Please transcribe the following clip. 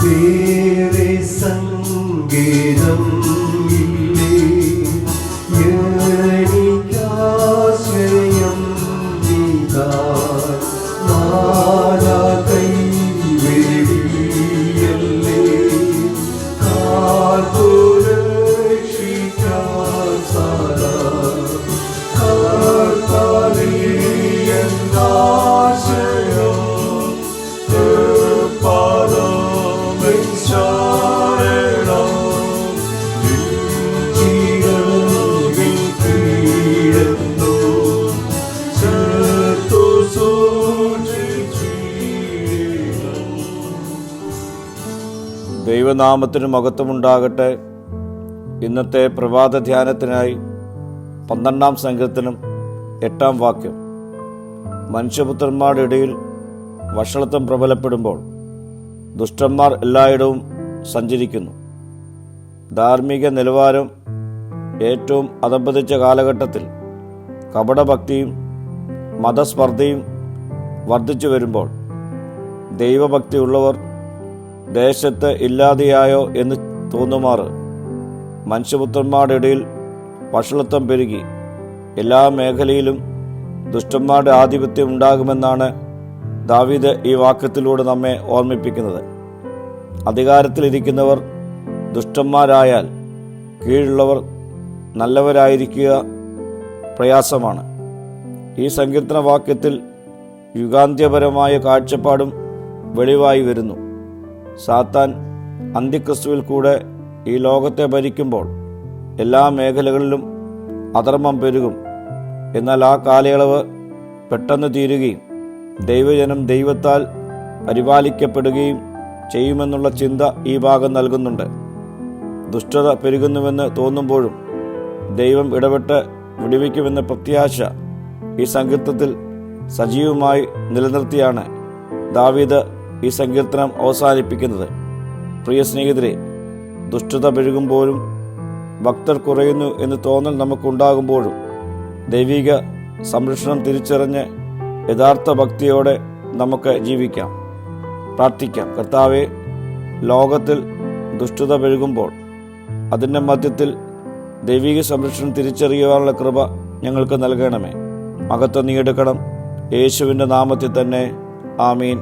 വേറെ സംഗീതം ഇല്ലേ, എനിക്കാശ്രയം നീതാൻ. മാലാ കൈവെടിയല്ലേ, കാത്തുരക്ഷിക്കാൻ സാരാ. കർത്താവേ എന്നാശ്രയം, പാദമെൻ ശരണം. ചിറകിൻ കീഴെന്നോ ചേർത്തു സൂക്ഷിച്ചിടണം. ദൈവനാമത്തിന് മഹത്വമുണ്ടാകട്ടെ. ഇന്നത്തെ പ്രഭാത ധ്യാനത്തിനായി 12-ാം സങ്കീർത്തനം 8-ാം വാക്യം. മനുഷ്യപുത്രന്മാരുടെ ഇടയിൽ വഷളത്വം പ്രബലപ്പെടുമ്പോൾ ദുഷ്ടന്മാർ എല്ലായിടവും സഞ്ചരിക്കുന്നു. ധാർമ്മിക നിലവാരം ഏറ്റവും അധപ്പതിച്ച കാലഘട്ടത്തിൽ കപടഭക്തിയും മതസ്പർദ്ധയും വർദ്ധിച്ചു വരുമ്പോൾ ദൈവഭക്തിയുള്ളവർ ദേശത്ത് ഇല്ലാതെയായോ എന്ന് തോന്നുമാറ് മനുഷ്യപുത്രന്മാരുടെ ഇടയിൽ വഷളത്വം പെരുകി എല്ലാ മേഖലയിലും ദുഷ്ടന്മാരുടെ ആധിപത്യം ഉണ്ടാകുമെന്നാണ് ദാവീദ് ഈ വാക്യത്തിലൂടെ നമ്മെ ഓർമ്മിപ്പിക്കുന്നത്. അധികാരത്തിലിരിക്കുന്നവർ ദുഷ്ടന്മാരായാൽ കീഴുള്ളവർ നല്ലവരായിരിക്കുക പ്രയാസമാണ്. ഈ സങ്കീർത്തന വാക്യത്തിൽ യുഗാന്ത്യപരമായ കാഴ്ചപ്പാടും വെളിവായി വരുന്നു. സാത്താൻ അന്ത്യക്രിസ്തുവിൽ കൂടെ ഈ ലോകത്തെ ഭരിക്കുമ്പോൾ എല്ലാ മേഖലകളിലും അധർമ്മം പെരുകും. എന്നാൽ ആ കാലയളവ് പെട്ടെന്ന് തീരുകയും ദൈവജനം ദൈവത്താൽ പരിപാലിക്കപ്പെടുകയും ചെയ്യുമെന്നുള്ള ചിന്ത ഈ ഭാഗം നൽകുന്നുണ്ട്. ദുഷ്ടത പെരുകുന്നുവെന്ന് തോന്നുമ്പോഴും ദൈവം ഇടപെട്ട് വിടുവിക്കുമെന്ന പ്രത്യാശ ഈ സങ്കീർത്തനത്തിൽ സജീവമായി നിലനിർത്തിയാണ് ദാവീദ് ഈ സങ്കീർത്തനം അവസാനിപ്പിക്കുന്നത്. പ്രിയ സ്നേഹിതരെ, ദുഷ്ടത പെരുകുമ്പോഴും ഭക്തർ കുറയുന്നു എന്ന് തോന്നൽ നമുക്കുണ്ടാകുമ്പോഴും ദൈവിക സംരക്ഷണം തിരിച്ചറിഞ്ഞ് യഥാർത്ഥ ഭക്തിയോടെ നമുക്ക് ജീവിക്കാം. പ്രാർത്ഥിക്കാം. കർത്താവേ, ലോകത്തിൽ ദുഷ്ടത പെരുകുമ്പോൾ അതിൻ്റെ മധ്യത്തിൽ ദൈവിക സംരക്ഷണം തിരിച്ചറിയുവാനുള്ള കൃപ ഞങ്ങൾക്ക് നൽകണമേ. മഹത്വം നീ എടുക്കണം. യേശുവിൻ്റെ നാമത്തിൽ തന്നെ. ആമീൻ.